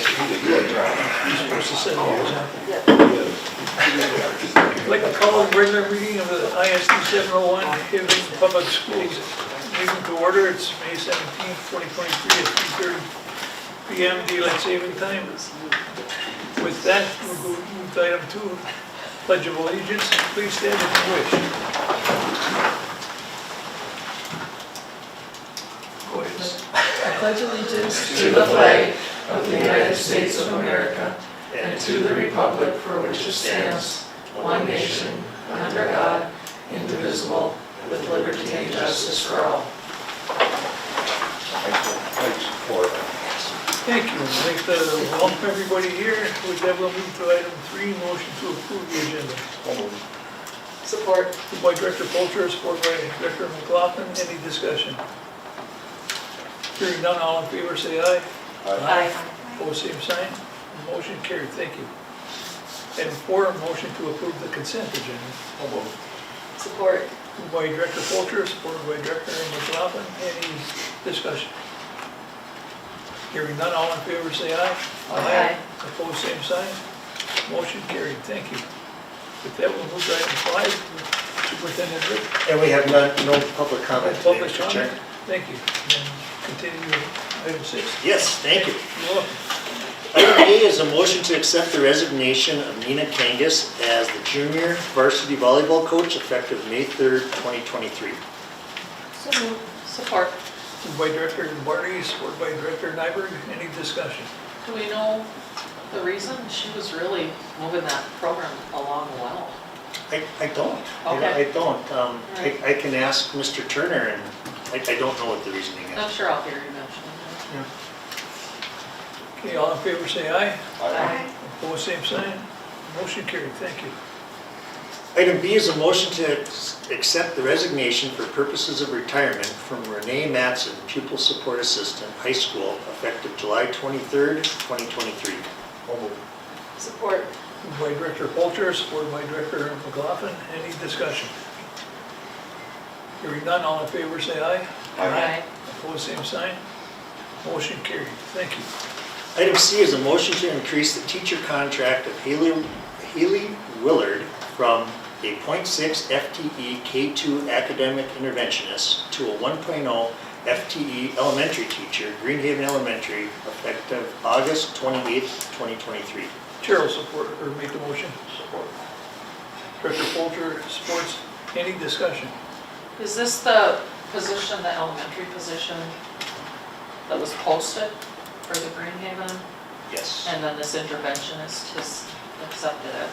You're supposed to send yours, huh? Yeah. I'd like to call a regular meeting of the ISD 701 Hibbing Public Schools meeting to order. It's May 17th, 2023 at 3:30 p.m. Daylight Saving Time. With that, we'll go move to item 2, Pledge of Allegiance. Please stand if you wish. Go ahead. I pledge allegiance to the flag of the United States of America and to the republic for which it stands, one nation, under God, indivisible, with liberty and justice for all. Thank you. I'd like to welcome everybody here. With that, we'll move to item 3, motion to approve the agenda. Support. Moved by Director Polter, supported by Director McLaughlin. Any discussion? Hearing none, all in favor say aye. Aye. Opposed, same sign. Motion carried. Thank you. Item 4, motion to approve the consent agenda. Support. Moved by Director Polter, supported by Director McLaughlin. Any discussion? Hearing none, all in favor say aye. Aye. Opposed, same sign. Motion carried. Thank you. With that, we'll move to item 5, Superintendent Rick. And we have no public comment today, Public Mr. comment. Chair. Thank you. And continue with item 6. Yes, thank you. You're welcome. Item A is a motion to accept the resignation of Nina Kangas as the junior varsity volleyball coach effective May 3rd, 2023. So moved. Support. Moved by Director Barty, supported by Director Nyberg. Any discussion? Do we know the reason? She was really moving that program along well. I don't. Okay. I don't. Right. I can ask Mr. Turner, and I don't know what the reasoning is. I'm sure I'll hear you mention it. Okay, all in favor say aye. Aye. Opposed, same sign. Motion carried. Thank you. Item B is a motion to accept the resignation for purposes of retirement from Renee Matson, pupil support assistant, high school, effective July 23rd, 2023. Support. Moved by Director Polter, supported by Director McLaughlin. Any discussion? Hearing none, all in favor say aye. Aye. Opposed, same sign. Motion carried. Thank you. Item C is a motion to increase the teacher contract of Haley Willard from a .6 FTE K2 academic interventionist to a 1.0 FTE elementary teacher, Greenhaven Elementary, effective August 28th, 2023. Chair will support or make the motion. Support. Director Polter supports. Any discussion? Is this the position, the elementary position that was posted for the Greenhaven? Yes. And then this interventionist has accepted it?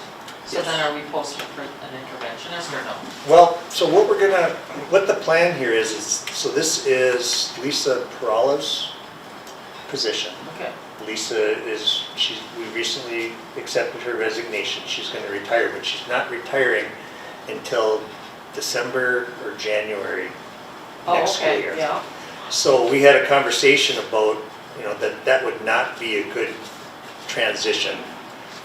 So Yes. then are we posted for an interventionist or no? Well, so what the plan here is so this is Lisa Perala's position. Okay. Lisa we recently accepted her resignation. She's going to retire, but she's not retiring until December or January next school year. Yeah. So we had a conversation about, that would not be a good transition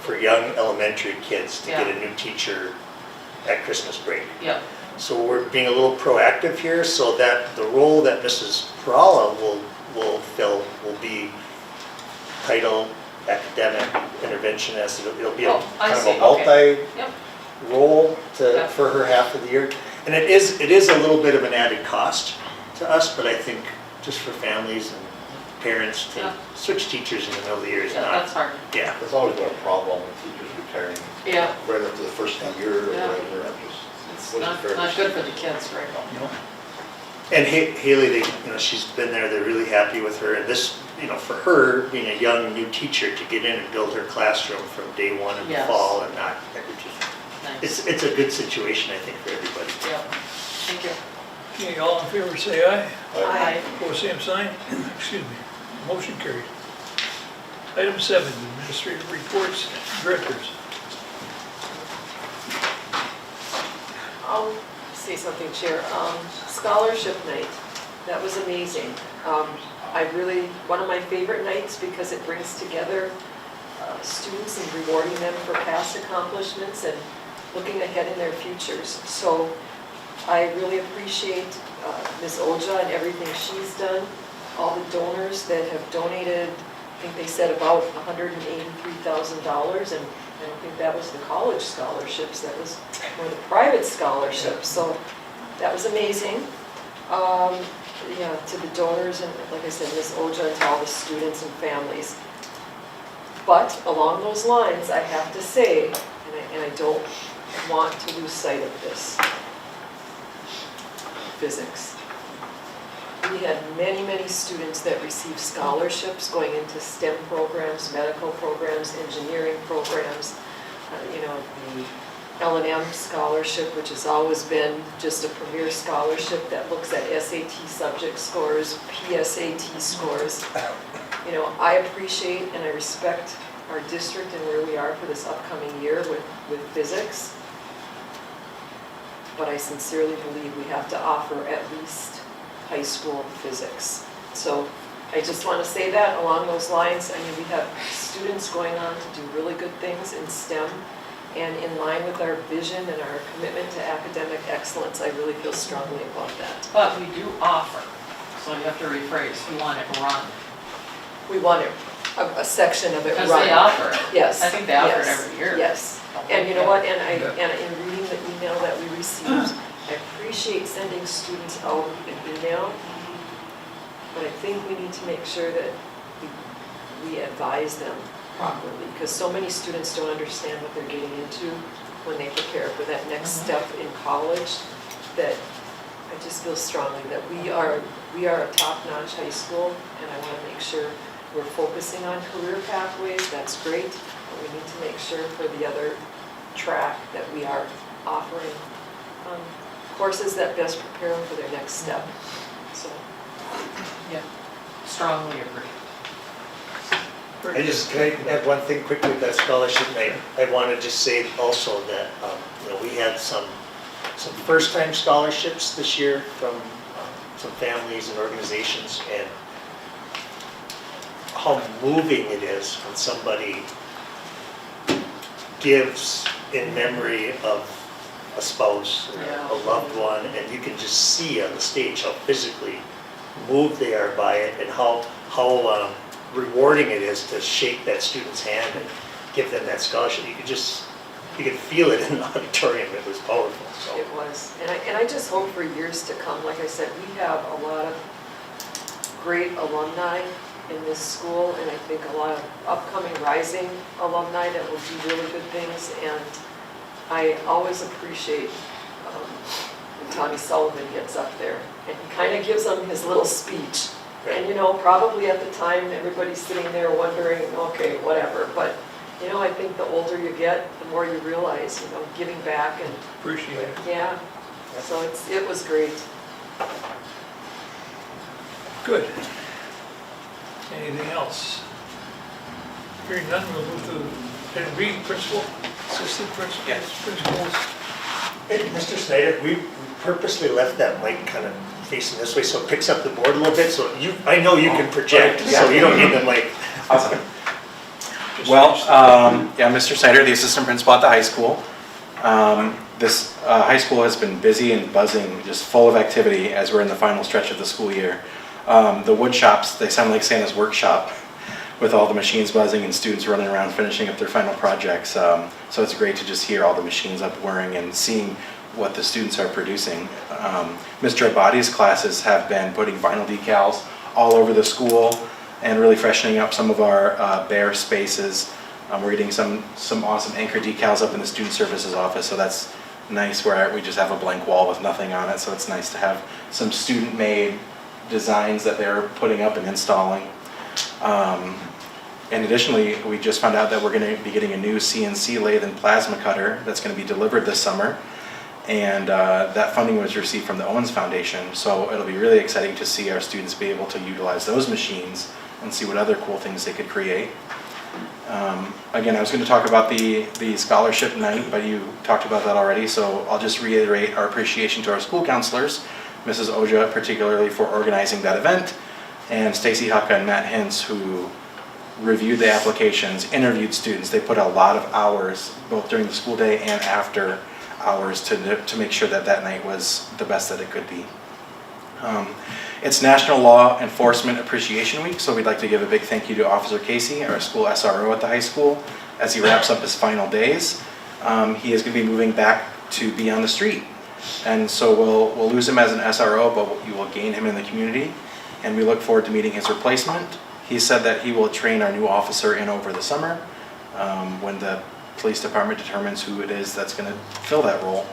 for young elementary kids to get a new teacher at Christmas break. Yeah. So we're being a little proactive here so that the role that Mrs. Perala will fill will be title academic interventionist. It'll be Oh, I kind of see. a multi-role Yep. for her half of the year. And it is a little bit of an added cost to us, but I think just for families and parents to Yeah. switch teachers in the middle of the year is Yeah, not. that's hard. Yeah. There's always been a problem with teachers retiring Yeah. right after the first year or Yeah. whatever. It's Wasn't not fair. good for the kids, right? And Haley, she's been there, they're really happy with her, and this, for her, being a young new teacher, to get in and build her classroom from day one in the Yes. fall and not, Nice. it's a good situation, I think, for everybody. Yeah. Thank you. Okay, all in favor say aye. Aye. Opposed, same sign. Excuse me. Motion carried. Item 7, administrative reports, directors. I'll say something, Chair. Scholarship night, that was amazing. One of my favorite nights because it brings together students and rewarding them for past accomplishments and looking ahead in their futures. So I really appreciate Ms. Oja and everything she's done, all the donors that have donated think they said about $183,000, and I don't think that was the college scholarships, that was more the private scholarships, so that was amazing. Yeah, to the donors, and like I said, Ms. Oja, and to all the students and families. But along those lines, I have to say, and I don't want to lose sight of this, physics. We had many, many students that received scholarships going into STEM programs, medical programs, engineering programs, you know, the L&M scholarship, which has always been just a premier scholarship that looks at SAT subject scores, PSAT scores. You know, I appreciate and I respect our district and where we are for this upcoming year with physics. But I sincerely believe we have to offer at least high school physics. So I just want to say that along those lines. I mean, we have students going on to do really good things in STEM, and in line with our vision and our commitment to academic excellence, I really feel strongly about that. But we do offer, so you have to rephrase, we want it run. We want a section of it run. Because they offer it. Yes. I think they offer it yes, every year. Yes. And you know what, and in reading the email that we received, I appreciate sending students out an email, but I think we need to make sure that we advise them properly, because so many students don't understand what they're getting into when they prepare for that next step in college, that I just feel strongly that we are a top-notch high school, and I want to make sure we're focusing on career pathways. That's great, but we need to make sure for the other track that we are offering courses that best prepare them for their next step. So, Yeah, strongly agree. Can I add one thing quickly with that scholarship night? I want to just say also that, you know, we had some first-time scholarships this year from some families and organizations, and how moving it is when somebody gives in memory of a spouse or a loved one, and you can just see on the stage how physically moved they are by it, and how rewarding it is to shake that student's hand and give them that scholarship. You could feel it in the auditorium. It was powerful. So. it was, and I just hope for years to come. Like I said, we have a lot of great alumni in this school, and I think a lot of upcoming rising alumni that will do really good things. And I always appreciate when Tommy Sullivan gets up there and he kind of gives them his little speech. And you know, probably at the time everybody's sitting there wondering, okay, whatever. But you know, I think the older you get, the more you realize, you know, giving back and Appreciate it. yeah. So it was great. Good. Anything else? Hearing none, we'll move to Ed Reed, principal, assistant principals, principals. Hey, Mr. Snyder, we purposely left that mic kind of facing this way so it picks up the board a little bit. So I know you can project, so you don't need the mic. Awesome. Well, yeah, Mr. Snyder, the assistant principal at the high school. This high school has been busy and buzzing, just full of activity as we're in the final stretch of the school year. The wood shops, they sound like Santa's workshop with all the machines buzzing and students running around finishing up their final projects. So it's great to just hear all the machines up whirring and seeing what the students are producing. Mr. Abadi's classes have been putting vinyl decals all over the school and really freshening up some of our bare spaces. We're getting some awesome anchor decals up in the student services office, so that's nice, where we just have a blank wall with nothing on it, so it's nice to have some student-made designs that they're putting up and installing. And additionally, we just found out that we're going to be getting a new CNC lathe and plasma cutter that's going to be delivered this summer, and that funding was received from the Owens Foundation, so it'll be really exciting to see our students be able to utilize those machines and see what other cool things they could create. Again, I was going to talk about the scholarship night, but you talked about that already, so I'll just reiterate our appreciation to our school counselors, Mrs. Oja particularly for organizing that event, and Stacy Hucka and Matt Hintz, who reviewed the applications, interviewed students. They put a lot of hours, both during the school day and after hours, to make sure that that night was the best that it could be. It's National Law Enforcement Appreciation Week, so we'd like to give a big thank you to Officer Casey, our school SRO at the high school, as he wraps up his final days. He is going to be moving back to be on the street. And so we'll lose him as an SRO, but you will gain him in the community. And we look forward to meeting his replacement. He said that he will train our new officer in over the summer when the police department determines who it is that's going to fill that role.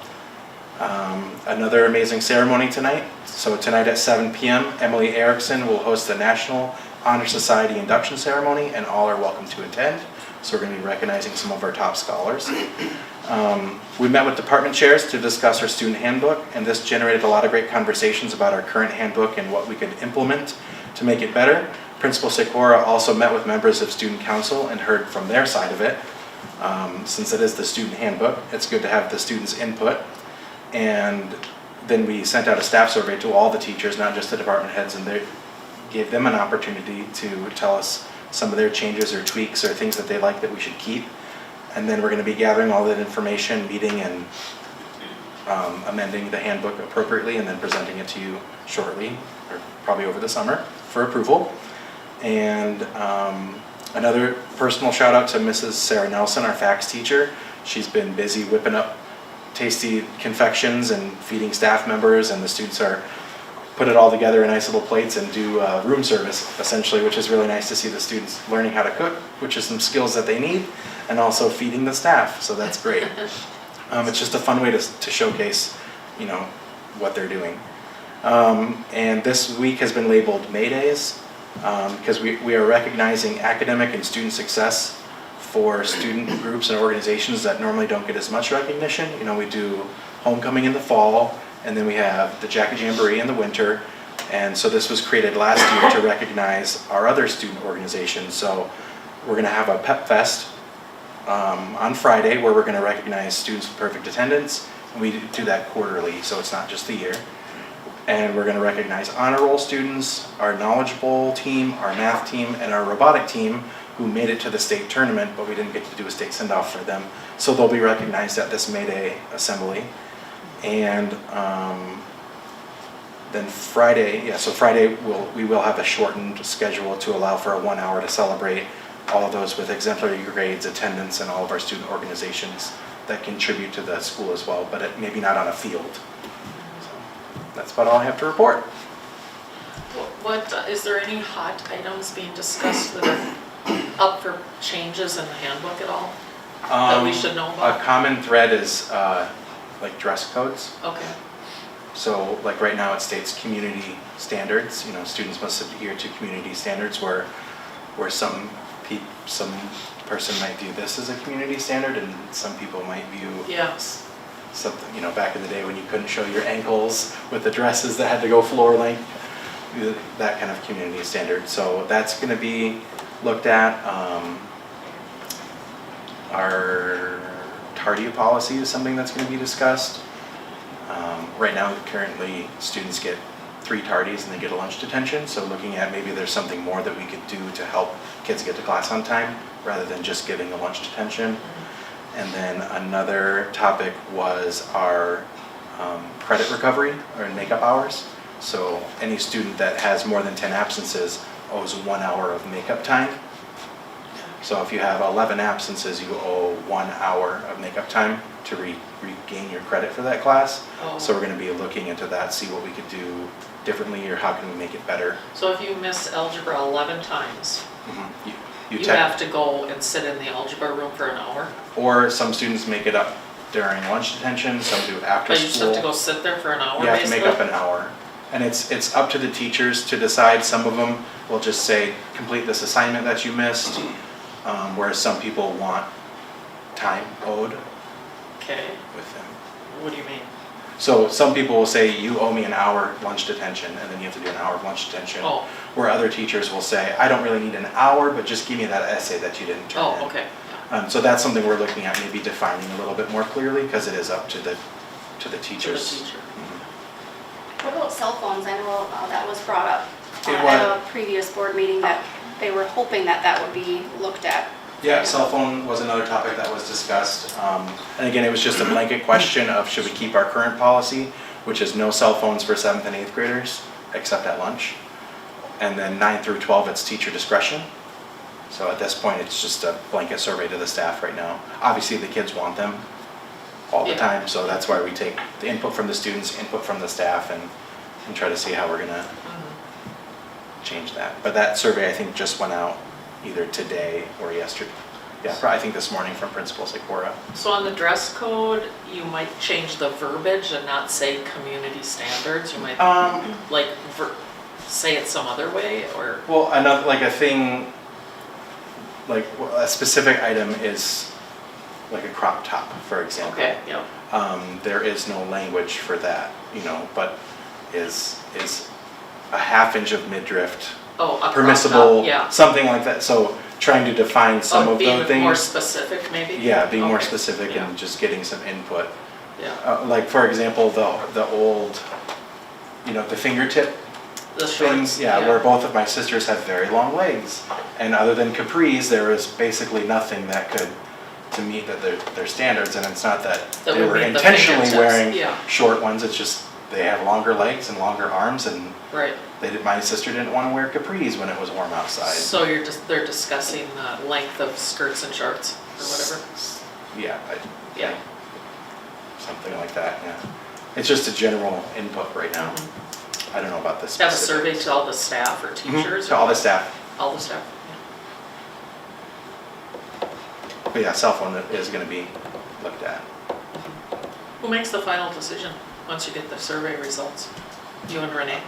Another amazing ceremony tonight. So tonight at 7 p.m., Emily Erickson will host the National Honor Society induction ceremony, and all are welcome to attend. So we're going to be recognizing some of our top scholars. We met with department chairs to discuss our student handbook, and this generated a lot of great conversations about our current handbook and what we could implement to make it better. Principal Sikora also met with members of student council and heard from their side of it. Since it is the student handbook, it's good to have the students' input. And then we sent out a staff survey to all the teachers, not just the department heads, and they gave them an opportunity to tell us some of their changes or tweaks or things that they like that we should keep. And then we're going to be gathering all that information, meeting and amending the handbook appropriately, and then presenting it to you shortly, or probably over the summer, for approval. And another personal shout out to Mrs. Sarah Nelson, our fax teacher. She's been busy whipping up tasty confections and feeding staff members, and the students are put it all together in nice little plates and do room service essentially, which is really nice to see the students learning how to cook, which is some skills that they need, and also feeding the staff, so that's great. It's just a fun way to showcase, you know, what they're doing. And this week has been labeled May Days because we are recognizing academic and student success for student groups and organizations that normally don't get as much recognition. You know, we do homecoming in the fall, and then we have the Jacket Jamboree in the winter. And so this was created last year to recognize our other student organizations. So we're going to have a Pep Fest on Friday where we're going to recognize students with perfect attendance. And we do that quarterly, so it's not just the year. And we're going to recognize honor roll students, our Knowledge Bowl team, our math team, and our robotic team who made it to the state tournament, but we didn't get to do a state send-off for them. So they'll be recognized at this May Day assembly. And then Friday, so Friday we will have a shortened schedule to allow for a 1 hour to celebrate all of those with exemplary grades, attendance, and all of our student organizations that contribute to the school as well, but maybe not on a field. So that's about all I have to report. What, is there any hot items being discussed that are up for changes in the handbook at all that we should know about? A common thread is like dress codes. Okay. So like right now it states community standards, you know, students must adhere to community standards where some person might view this as a community standard and some people might view something, you know, back in the day when you couldn't show your ankles with the dresses that had to go floor length, that kind of community standard. So that's going to be looked at. Our tardy policy is something that's going to be discussed. Right now, currently, students get 3 tardies and they get a lunch detention, so looking at maybe there's something more that we could do to help kids get to class on time rather than just giving a lunch detention. And then another topic was our credit recovery or makeup hours. So any student that has more than 10 absences owes 1 hour of makeup time. So if you have 11 absences, you owe 1 hour of makeup time to regain your credit for that class. Oh. So we're going to be looking into that, see what we could do differently or how can we make it better. So if you miss algebra 11 times, you tech- have to go and sit in the algebra room for an hour? Or some students make it up during lunch detention, some do after But you just school. have to go sit there for an hour, You have to basically? make up an hour. And it's up to the teachers to decide. Some of them will just say, complete this assignment that you missed, whereas some people want time owed Okay, with them. what do you mean? So some people will say, you owe me an hour lunch detention, and then you have to do an hour of lunch detention. Oh, Where other teachers will say, I don't really need an hour, but just give me that essay that you didn't turn in. oh, okay. So that's something we're looking at, maybe defining a little bit more clearly, because it is up to the To the teachers. teacher. What about cell phones? I know that was brought up It at a previous board meeting that they were hoping that that would be looked at. Yeah, cell phone was another topic that was discussed. And again, it was just a blanket question of should we keep our current policy, which is no cell phones for 7th and 8th graders, except at lunch. And then 9 through 12, it's teacher discretion. So at this point, it's just a blanket survey to the staff right now. Obviously, the kids want them all the Yeah. time, so that's why we take the input from the students, input from the staff, and try to see how we're gonna change that. But that survey, I think, just went out either today or yesterday. Yeah, I think this morning from Principal Sikora. So on the dress code, you might change the verbiage and not say community standards, you might like say it some other way, or? Well, another, like a thing, like a specific item is like a crop top, for example. Okay, yeah. There is no language for that, you know, but is a half inch of midriff Oh, a crop top, permissible, yeah. something like that. So trying to define some of those Being more things. specific, maybe? Yeah, being more Okay, specific yeah. and just getting some input. Yeah, Like, for example, the old, you know, the fingertip the things, shorts, yeah, where both of my sisters have very long legs. And other than capris, there was basically nothing that could, to meet their standards. And it's not that That they would were meet the intentionally fingertips, wearing yeah. short ones, it's just they have longer legs and longer arms, and Right, my sister didn't want to wear capris when it was warm outside. so they're discussing the length of skirts and shorts, or whatever? Yeah, Yeah. something like that, yeah. It's just a general input right now. I don't know about this Have a specific. survey to all the staff or teachers? To or all the what? staff. All the staff, But yeah, cell phone is going to be looked at. yeah. Who makes the final decision once you get the survey results? You and Renee?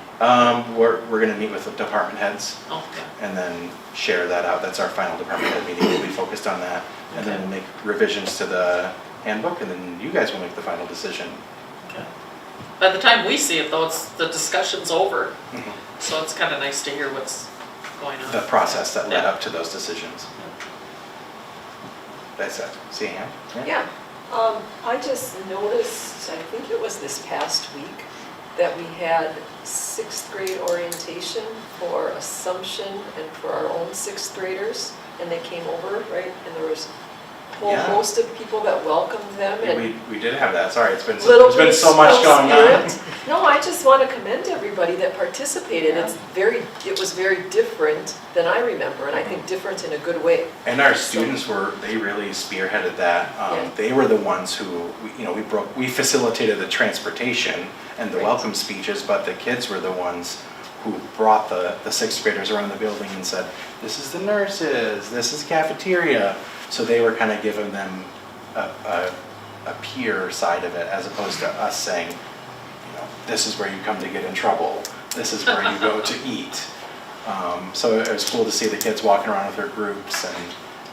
We're going to meet with the department heads Oh, okay. and then share that out. That's our final department head meeting. We'll be focused on that. And then Okay. we'll make revisions to the handbook, and then you guys will make the final decision. Okay. By the time we see it though, the discussion's over, Mhm. so it's kind of nice to hear what's going on. The process that led Yeah. up to those decisions. That's it. See a hand? Yeah, I just noticed, I think it was this past week, that we had 6th grade orientation for Assumption and for our own 6th graders, and they came over, right? And there was a whole Yeah. host of people that welcomed them, Yeah, and we did have that. Sorry, it's been little there's been bit so much school going on. spirit. No, I just want to commend everybody that participated. It was very different than I remember, and I think different in a good way. And our students they really spearheaded that. Yeah. They were the ones who, we facilitated the transportation and the Right. welcome speeches, but the kids were the ones who brought the 6th graders around the building and said, this is the nurses, this is cafeteria. So they were kind of giving them a peer side of it, as opposed to us saying, this is where you come to get in trouble, this is where you go to eat. So it was cool to see the kids walking around with their groups, and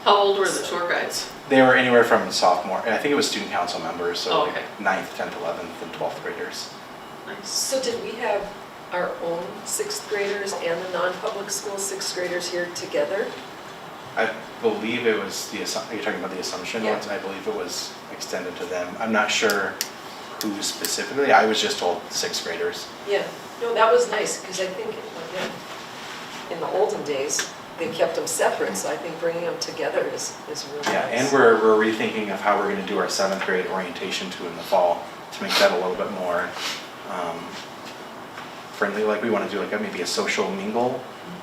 How old were the tour guides? they were anywhere from sophomore, I think it was student council members, so Oh, like okay. 9th, 10th, 11th, and 12th graders. Nice. So did we have our own 6th graders and the non-public school 6th graders here together? I believe it was you're talking about the Assumption Yeah. ones, I believe it was extended to them. I'm not sure who specifically, I was just told 6th graders. Yeah, no, that was nice, because I think, again, in the olden days, they kept them separate, so I think bringing them together is really nice. Yeah, and we're rethinking of how we're gonna do our 7th grade orientation too in the fall, to make that a little bit more friendly, like we wanna do like maybe a social mingle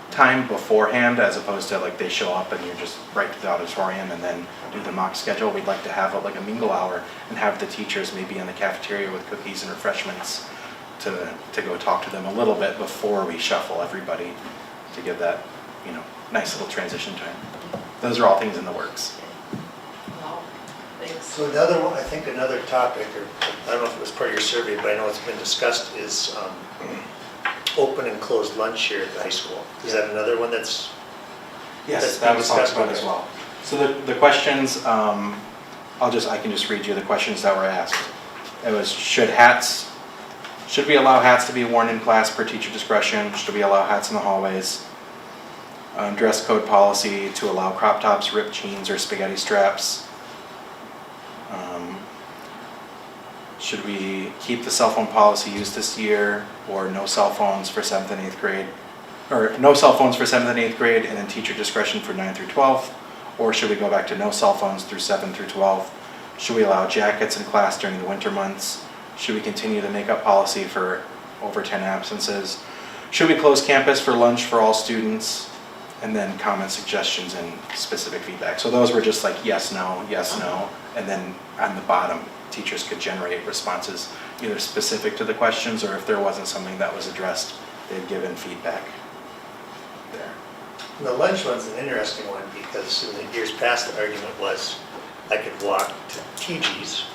time beforehand, as opposed to like they show up and you're just right to the auditorium and then do the mock schedule. We'd like to have like a mingle hour and have the teachers maybe in the cafeteria with cookies and refreshments to go talk to them a little bit before we shuffle everybody, to give that, nice little transition time. Those are all things in the works. Wow, thanks. So I think another topic, or I don't know if it was part of your survey, but I know it's been discussed, is open and closed lunch here at the high school. Is that another one that's? Yes, That's that being was talked discussed, about okay. as well. So the questions, I can just read you the questions that were asked. It was, should we allow hats to be worn in class per teacher discretion? Should we allow hats in the hallways? Dress code policy to allow crop tops, ripped jeans, or spaghetti straps. Should we keep the cell phone policy used this year, or no cell phones for 7th and 8th grade? Or no cell phones for 7th and 8th grade, and then teacher discretion for 9th through 12th? Or should we go back to no cell phones through 7th through 12th? Should we allow jackets in class during the winter months? Should we continue the makeup policy for over 10 absences? should we close campus for lunch for all students? And then comment suggestions and specific feedback. So those were just like yes, no, and then on the bottom, teachers could generate responses either specific to the questions or if there wasn't something that was addressed, they'd give in feedback there. The lunch one's an interesting one because in the years past, the argument was I could walk to TG's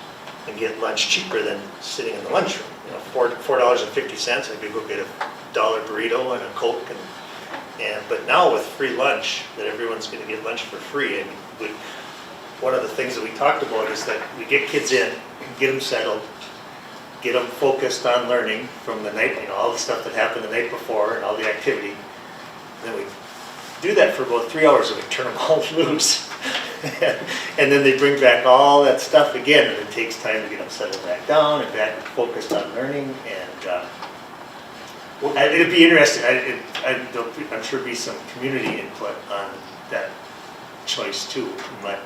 and get lunch cheaper than sitting in the lunchroom. You know, $4.50, I could go get a $1 burrito and a Coke but now with free lunch, that everyone's gonna get lunch for free, and one of the things that we talked about is that we get kids in, get them settled, get them focused on learning from the night, all the stuff that happened the night before and all the activity. And then we do that for about 3 hours and we turn them all loose. And then they bring back all that stuff again, and it takes time to get them settled back down and back focused on learning. And it'd be interesting, I'm sure be some community input on that choice too, but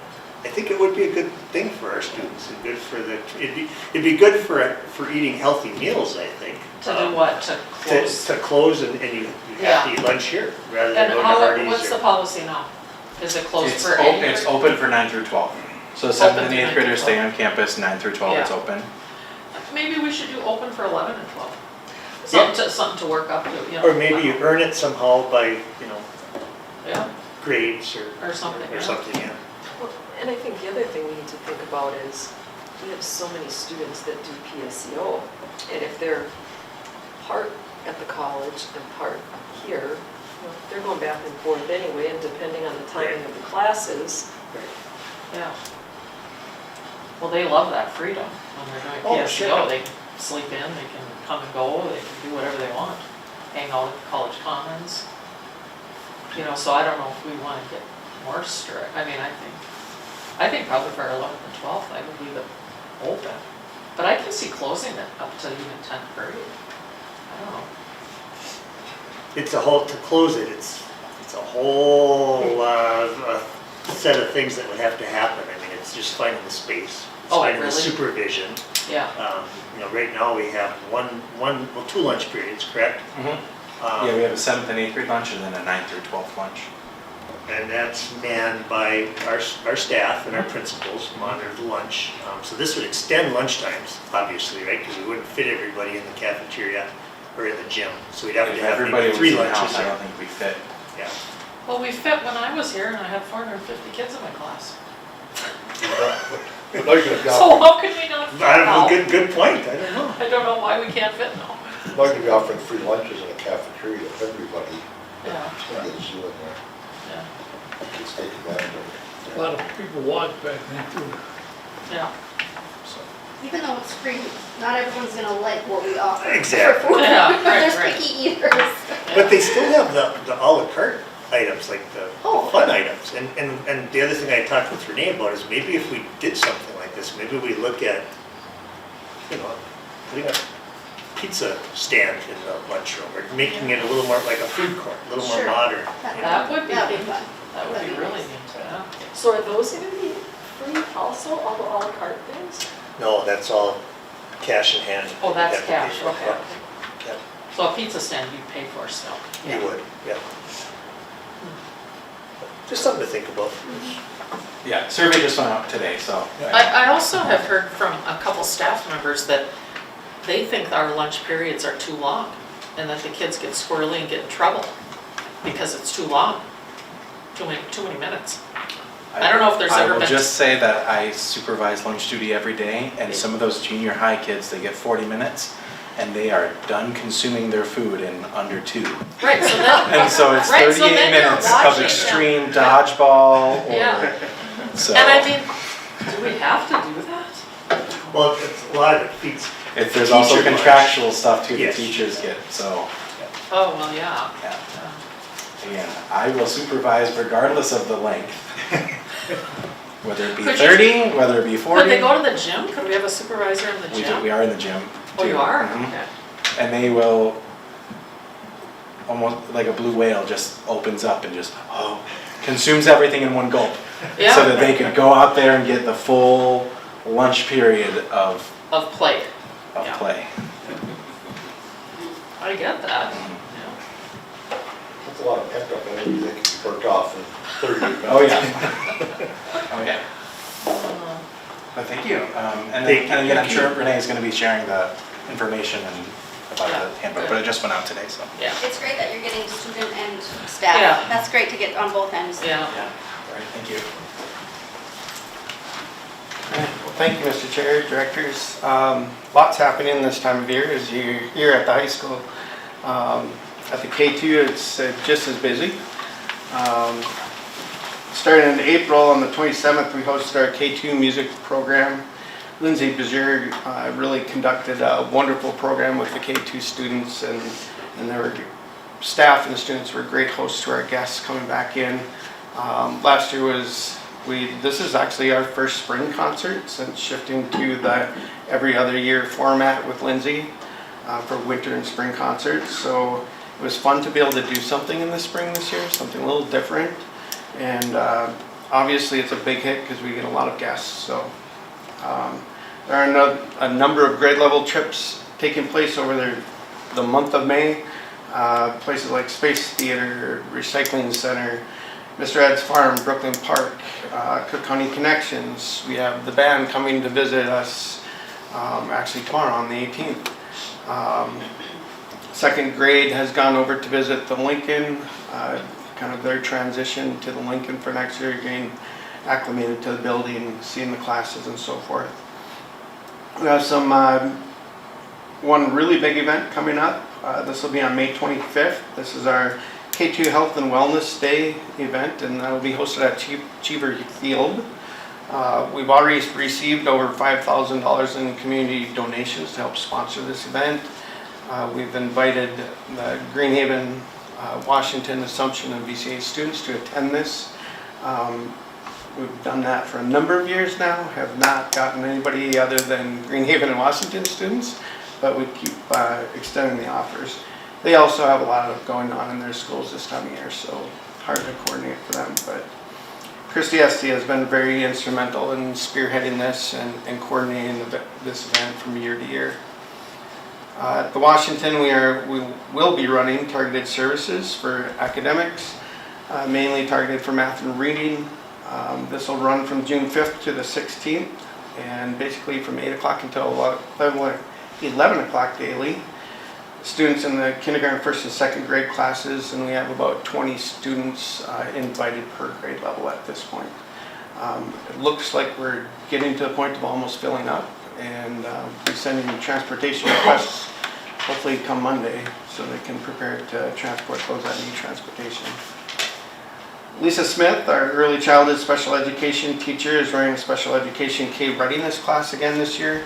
I think it would be a good thing for our students and good for it'd be good for eating healthy meals, I think. To do what, to close? To close and you have to eat lunch here rather than And go to Hardee's. what's the policy now? Is it closed It's for open, any? it's open for 9 through 12. So 7th and Open to 8th 9 graders through stay on campus, 9 through 12 it's Yeah. open. Maybe we should do open for 11 and 12. Yeah. Something to work up to, you know. Or maybe you earn it somehow by, Yeah, grades or something, or yeah. something, yeah. Well, and I think the other thing we need to think about is we have so many students that do PSEO. And if they're part at the college and part here, they're going back and forth anyway, and depending on the timing of the classes. Yeah. Well, they love that freedom when they're doing Oh, PSEO. sure. They can sleep in, they can come and go, they can do whatever they want. Hang out at the college commons. So I don't know if we want to get more strict. I mean, I think probably for our 11th and 12th, I would leave it open. But I can see closing it up to even 10th grade. I don't know. To close it, it's a whole set of things that would have to happen. I mean, it's just finding the space. It's Oh, finding the really? supervision. Yeah. Right now we have two lunch periods, correct? Yeah, we have a 7th and 8th grade lunch and then a 9th through 12th lunch. And that's manned by our staff and our principals monitor the lunch. So this would extend lunch times, obviously, right? Because we wouldn't fit everybody in the cafeteria or in the gym. So we'd have to If have everybody maybe was 3 in the lunches. house, I don't think we fit. Yeah. Well, we fit when I was here and I had 450 kids in my class. But now you're gonna be So offering, how can we not fit I don't now? know, good point. I don't know. I don't know why we can't fit now. now you're gonna be offering free lunches in a cafeteria to everybody. Yeah. It's gonna get a zoo in there. Yeah. Kids take advantage of it. A lot of people walk back then too. Yeah. Even though it's free, not everyone's gonna like what we offer. Exactly. For food. Yeah, right, There's right. picky eaters. But they still have the à la carte items, like the Oh. fun items. And the other thing I talked with Renee about is maybe if we did something like this, maybe we look at, putting a pizza stand in the lunchroom, or making it a little more like a food court, a little more Sure. modern. That would be, That'd be fun. that would That'd be be really nice. neat, yeah. So are those going to be free also, all the à la carte things? No, that's all cash in hand. Oh, that's You have cash, to pay for it. okay. Yep, So a pizza stand you'd pay for still. you would, yeah. Just something to think about. Yeah, survey just went out today, so. I also have heard from a couple staff members that they think our lunch periods are too long and that the kids get squirrely and get in trouble because it's too long, too many minutes. I don't know if there's ever I will been- just say that I supervise lunch duty every day, and some of those junior high kids, they get 40 minutes, and they are done consuming their food in under 2. Right, so then. And so it's Right, so 38 then you're minutes watching of them. extreme dodgeball, Yeah. or, so. And I mean, do we have to do that? Well, it's, a lot of it feeds. If there's also teacher lunch. contractual stuff too, the Yes. teachers get, so, Oh, well, yeah. yeah. Again, I will supervise regardless of the length. Whether it be Could you- 30, whether it be 40. Could they go to the gym? Could we have a supervisor in the gym? We are in the gym. Oh, you too. are? Mhm. Okay. And they will, almost like a blue whale, just opens up and just, consumes everything in one gulp. Yeah. So that they could go out there and get the full lunch period of Of play. Yeah. play. I get that. Yeah. lot of pent up energy that can be worked off in 30 minutes. Oh, yeah. Oh, yeah. But thank you. And again, I'm sure Renee is going to be sharing the information and about the handbook, but it just went out today, so. Yeah, It's great that you're getting student and staff. Yeah. That's great to get on both ends. yeah. Yeah, all right, thank you. Well, thank you, Mr. Chair, directors. Lots happening this time of year as you're here at the high school. At the K2, it's just as busy. Starting in April, on the 27th, we hosted our K2 music program. Lindsay Bezier really conducted a wonderful program with the K2 students, and their staff and the students were great hosts to our guests coming back in. Last year this is actually our first spring concert since shifting to the every other year format with Lindsay for winter and spring concerts. So it was fun to be able to do something in the spring this year, something a little different. And obviously it's a big hit because we get a lot of guests. So there are a number of grade level trips taking place over the month of May. Places like Space Theater, Recycling Center, Mr. Ed's Farm, Brooklyn Park, Cook County Connections. We have the band coming to visit us actually tomorrow on the 18th. Second grade has gone over to visit the Lincoln, kind of their transition to the Lincoln for next year, getting acclimated to the building, seeing the classes and so forth. We have one really big event coming up. This will be on May 25th. This is our K2 Health and Wellness Day event, and that will be hosted at Cheever Field. We've already received over $5,000 in community donations to help sponsor this event. We've invited the Greenhaven, Washington, Assumption, and VCA students to attend this. We've done that for a number of years now, have not gotten anybody other than Greenhaven and Washington students, but we keep extending the offers. They also have a lot of going on in their schools this time of year, so hard to coordinate for them. But Christy Esty has been very instrumental in spearheading this and coordinating this event from year to year. At the Washington, we will be running targeted services for academics, mainly targeted for math and reading. This will run from June 5th to the 16th, and basically from 8 o'clock until 11 o'clock daily. Students in the kindergarten, first and second grade classes, and we have about 20 students invited per grade level at this point. It looks like we're getting to the point of almost filling up, and we're sending transportation requests hopefully come Monday so they can prepare to transport those that need transportation. Lisa Smith, our early childhood special education teacher, is running a special education K readiness class again this year.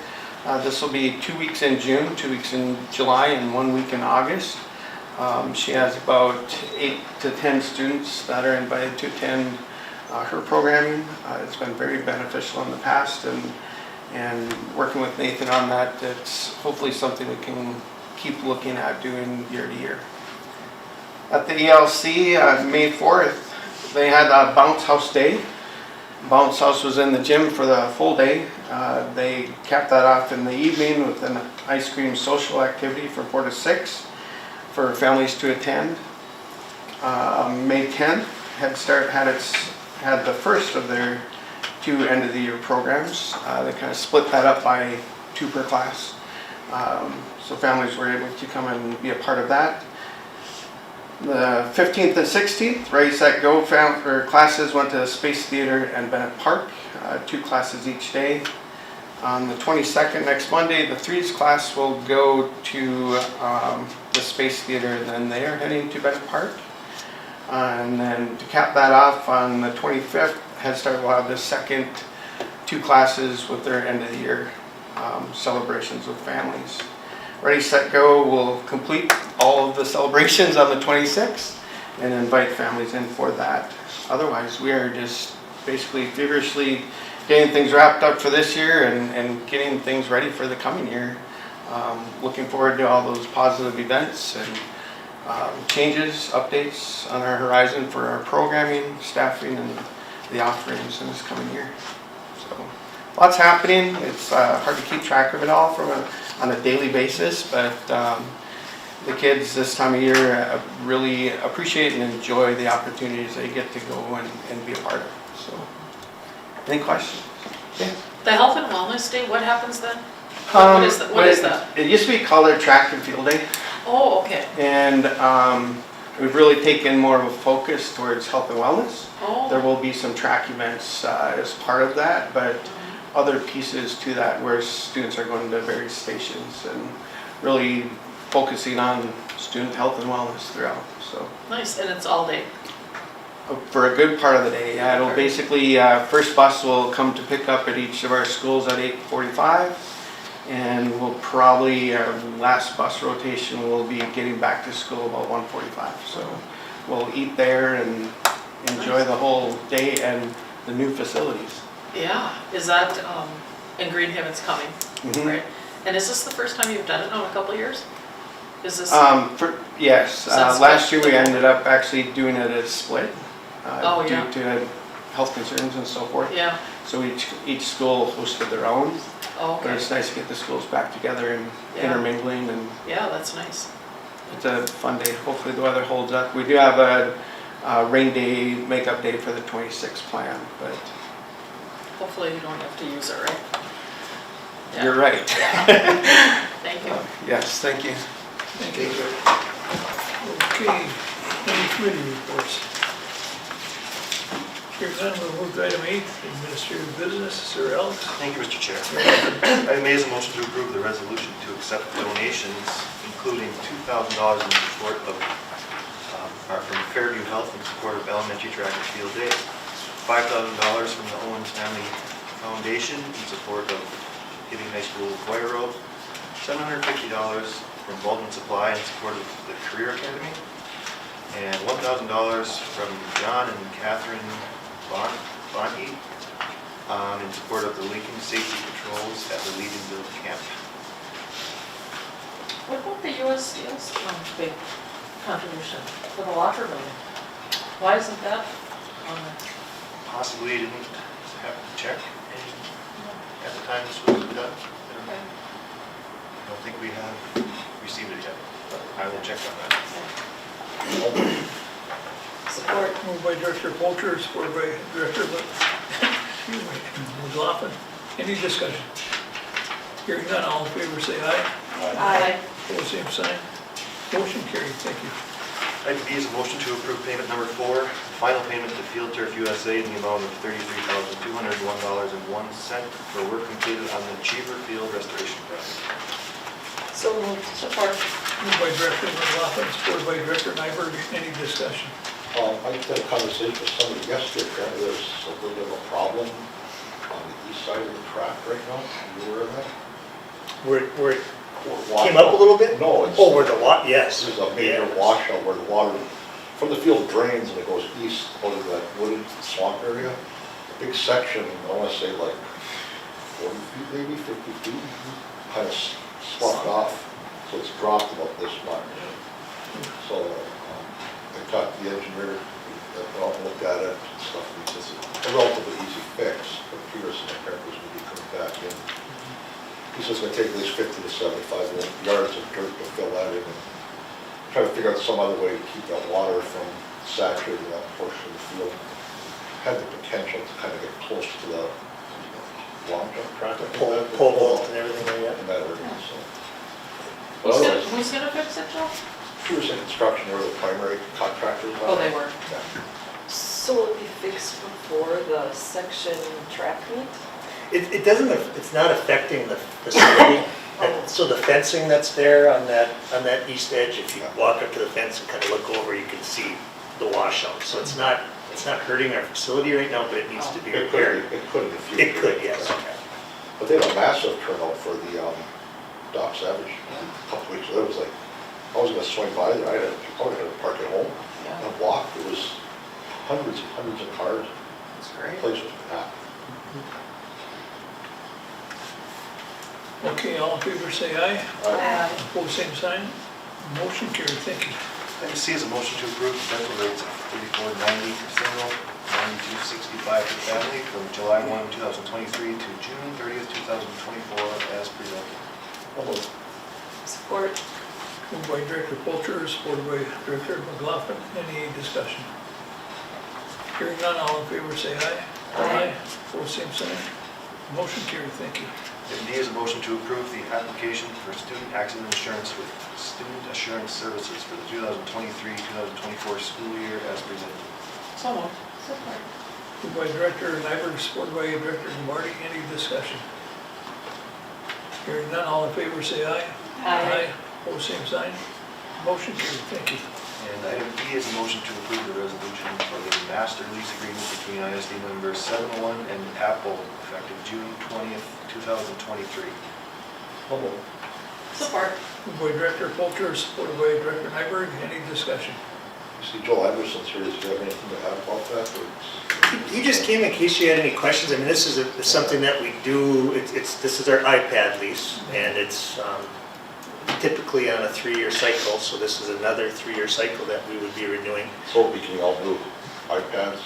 This will be 2 weeks in June, 2 weeks in July, and 1 week in August. She has about 8 to 10 students that are invited to attend her programming. It's been very beneficial in the past, and working with Nathan on that, it's hopefully something we can keep looking at doing year to year. At the ELC, May 4th, they had a bounce house day. Bounce house was in the gym for the full day. They capped that off in the evening with an ice cream social activity from 4 to 6 for families to attend. May 10th, Head Start had the first of their 2 end of the year programs. They kind of split that up by 2 per class. So families were able to come and be a part of that. The 15th and 16th, Ready, Set, Go classes went to Space Theater and Bennett Park, 2 classes each day. On the 22nd, next Monday, the 3s class will go to the Space Theater, and then they are heading to Bennett Park. And then to cap that off, on the 25th, Head Start will have the second 2 classes with their end of the year celebrations with families. Ready, Set, Go will complete all of the celebrations on the 26th and invite families in for that. Otherwise, we are just basically feverishly getting things wrapped up for this year and getting things ready for the coming year. Looking forward to all those positive events and changes, updates on our horizon for our programming, staffing, and the offerings in this coming year. So lots happening. It's hard to keep track of it all on a daily basis, but the kids this time of year really appreciate and enjoy the opportunities they get to go and be a part of, so. Any questions? Yeah. The Health and Wellness Day, what happens then? What is that? What is that? It used to be called our Track and Field Day, Oh, okay. and we've really taken more of a focus towards health and wellness. There Oh, will be some track events as part of that, but other pieces to that where students are going to various stations and really focusing on student health and wellness throughout, so. nice, and it's all day. For a good part of the day, yeah, it'll basically, first bus will come to pick up at each of our schools at 8:45. And we'll probably, our last bus rotation will be getting back to school about 1:45. So we'll eat there and enjoy the whole day and the new facilities. Yeah, is that, and Green Haven's coming, Mhm. right? And is this the first time you've done it in a couple of years? Is this, Yes, So that's last year we split. ended up actually doing it as split Oh, yeah. due to health concerns and so forth. yeah, So each school hosted their own, oh, but okay, it's nice to get the schools back together and Yeah. intermingling, and yeah, that's nice. it's a fun day. Hopefully the weather holds up. We do have a rain day, makeup day for the 26th plan, but Hopefully you don't have to use it, right? Yeah. you're right. Thank you. Yes, thank you. Thank you. Okay, any committee reports? Here's none, we'll move to item 8, administrative business, Sir Alex. Thank you, Mr. Chair. Item A is a motion to approve the resolution to accept donations, including $2,000 in support of, from Fairview Health in support of elementary track and field day, $5,000 from the Owens Family Foundation in support of Hibbing High School choir robe, $750 from Baldwin Supply in support of the Career Academy, and $1,000 from John and Catherine Bonte in support of the Lincoln Safety Patrols at the Legendville Camp. What about the US Steel's big contribution for the locker building? Why isn't that on there? Possibly didn't have to check at the time this was done. Okay. I don't think we have received it yet, but I will check on that. Support. Moved by Director Polter, supported by Director McLaughlin. Any discussion? Hearing none, all in favor say aye. Aye. Opposed, same sign. Motion carried, thank you. Item B is a motion to approve payment number 4, final payment to Field Turf USA in the amount of $33,201.01 for work completed on the Cheever Field restoration project. So moved. Support. Moved by Director McLaughlin, supported by Director Nyberg. Any discussion? I had a conversation with somebody yesterday, apparently there's a little bit of a problem on the east side of the track right now. You aware of that? Where it came up a little bit? No, it's. Oh, where the what, yes. This is a major Yes. washout where the water from the field drains and it goes east out of that wooded swamp area. A big section, I want to say like 40 feet, maybe 50 feet, kind of sloughed off. So it's dropped about this much. So I got the engineer that went out and looked at it and stuff. It's just a relatively easy fix, but Peterson apparently is going to be coming back in. He says it's going to take at least 50 to 75 yards of dirt to fill that in and try to figure out some other way to keep that water from saturating that portion of the field. Had the potential to kind of get close to the long jump track. I think that- Pole vault and everything like that. in that area, so. But otherwise, Who's gonna fix it, Joe? Peterson Construction, they were the primary contractors. on Oh, it. they were. Yeah. So will it be fixed before the section track meet? It doesn't, it's not affecting the facility. So the fencing that's there on that east edge, if you walk up to the fence and kind of look over, you can see the washout. So it's not hurting our facility right now, but it needs to be It repaired. could in the future. It could, yes. But they had a massive turnout for the Doc Savage a couple weeks ago. It was like, I was gonna swing by there, I would have to park at home Yeah, and walk. It was hundreds and hundreds of cars. that's The great. place was packed. Okay, all in favor say aye. Aye. Opposed, same sign. Motion carried, thank you. Item C is a motion to approve the rental rates of $34.90 for single, $92.65 for family from July 1, 2023 to June 30th, 2024 as presented. Support. Moved by Director Polter, supported by Director McLaughlin. Any discussion? Hearing none, all in favor say aye. Aye. Opposed, same sign. Motion carried, thank you. Item D is a motion to approve the application for student accident insurance with Student Assurance Services for the 2023-2024 school year as presented. So moved. Moved by Director Nyberg, supported by Director Marty. Any discussion? Hearing none, all in favor say aye. Aye. Opposed, same sign. Motion carried, thank you. And item E is a motion to approve the resolution for the master lease agreement between ISD number 701 and Apple effective June 20th, 2023. Support. Moved by Director Polter, supported by Director Nyberg. Any discussion? You see Joel Anderson's here, does he have anything to add about that? Or He just came in case you had any questions. I mean, this is something that we do, this is our iPad lease, and it's typically on a 3-year cycle, so this is another 3-year cycle that we would be renewing. So we'll be getting all new iPads?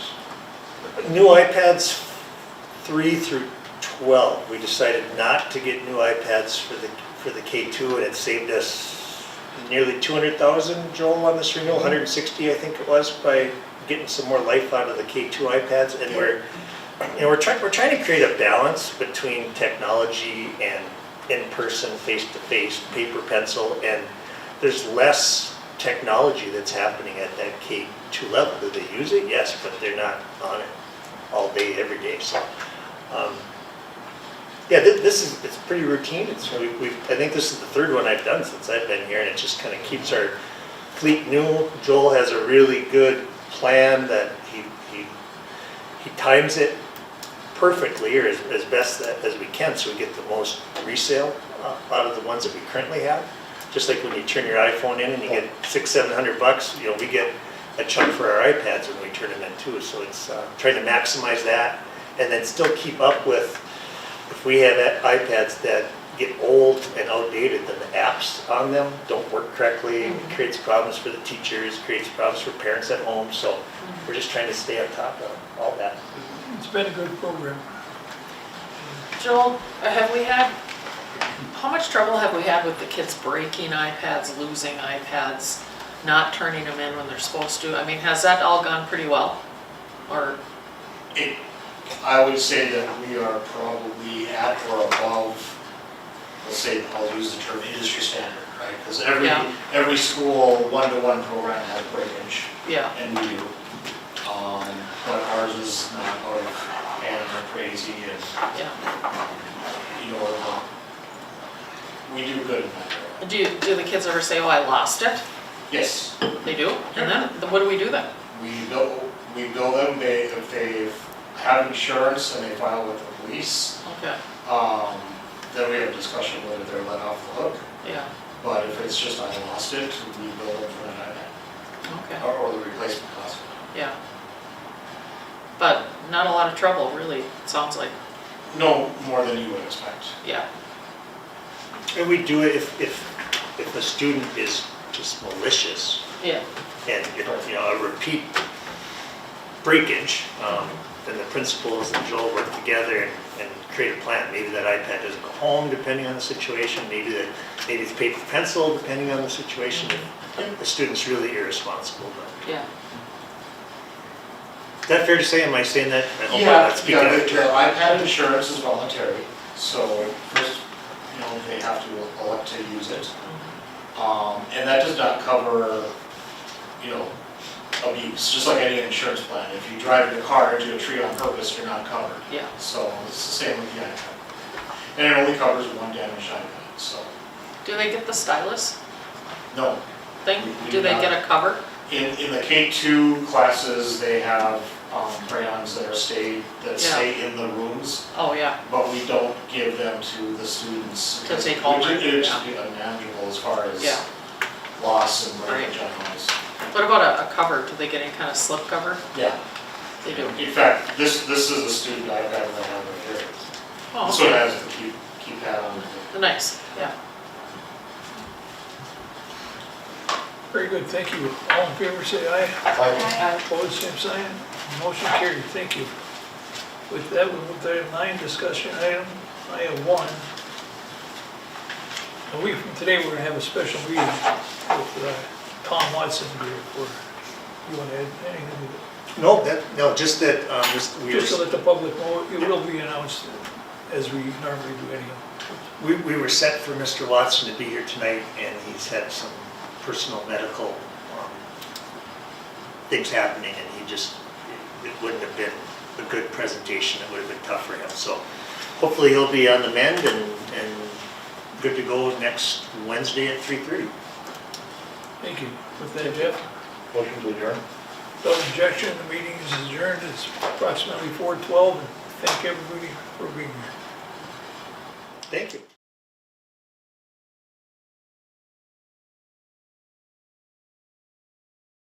New iPads 3 through 12. We decided not to get new iPads for the K2, and it saved us nearly 200,000, Joel, on this renewal, 160 I think it was, by getting some more life out of the K2 iPads. And we're trying to create a balance between technology and in-person, face-to-face, paper, pencil, and there's less technology that's happening at that K2 level. Do they use it? Yes, but they're not on it all day, every day. So, yeah, it's pretty routine. I think this is the 3rd one I've done since I've been here, and it just kind of keeps our fleet new. Joel has a really good plan that he times it perfectly, or as best as we can, so we get the most resale out of the ones that we currently have. Just like when you turn your iPhone in and you get $600-700, you know, we get a chunk for our iPads when we turn them in too. So it's trying to maximize that, and then still keep up with, if we have iPads that get old and outdated, then the apps on them don't work correctly. It creates problems for the teachers, creates problems for parents at home. So we're just trying to stay on top of all that. It's been a good program. Joel, how much trouble have we had with the kids breaking iPads, losing iPads, not turning them in when they're supposed to? I mean, has that all gone pretty well? Or? I would say that we are probably at or above, let's say, I'll use the term industry standard, right? Because every school one-to-one program has breakage. Yeah. And we do. But ours is not out of hand or crazy, and you know, we do good in that area. Do the kids ever say, "Oh, I lost it"? Yes. They do. And then what do we do then? We bill them. If they have insurance and they file with the police, Okay. then we have a discussion whether they're let off the hook. Yeah. But if it's just I lost it, we bill them for that, Okay. or the replacement cost. Yeah. But not a lot of trouble, really. It sounds like. No more than you would expect. Yeah. And we do it if the student is just malicious, Yeah. and if, you know, a repeat breakage, then the principals and Joel work together and create a plan. Maybe that iPad doesn't go home depending on the situation, maybe it's paper pencil depending on the situation. If the student's really irresponsible. But Yeah. is that fair to say? Am I saying that? I hope I'm Yeah, not speaking out of the turn. iPad insurance is voluntary, so first, you know, they have to elect to use it. And that does not cover, you know, abuse, just like any insurance plan. If you drive your car into a tree on purpose, you're not covered. Yeah. So it's the same with the iPad. And it only covers one damaged iPad, so, Do they get the stylus no. thing? We Do they not. get a cover? In the K2 classes, they have crayons that stay in the rooms, Oh, yeah. but we don't give them to the students. To take home, It would yeah. just be unmanageable as far as Yeah. loss and Right. breakage on those. What about a cover? Do they get any kind of slip cover? Yeah. They do. In fact, this is a student iPad that I have right here. Oh, This one okay. has the keypad on it. Nice, yeah. Very good, thank you. All in favor say aye. Opposed, same sign. Motion carried, thank you. With that, we move to item 9, discussion item 1. A week from today, we're gonna have a special meeting with Tom Watson here for, you wanna add anything to it? No, just that, we Just to were, let the public know, it will be announced as we normally do anyhow. we were set for Mr. Watson to be here tonight, and he's had some personal medical things happening, and he just, it wouldn't have been a good presentation, it would have been tough for him, so hopefully he'll be on the mend and good to go next Wednesday at 3:30. Thank you. With that, Jeff, Motion to adjourn? without objection, the meeting is adjourned. It's approximately 4:12, and thank everybody for being here. Thank you.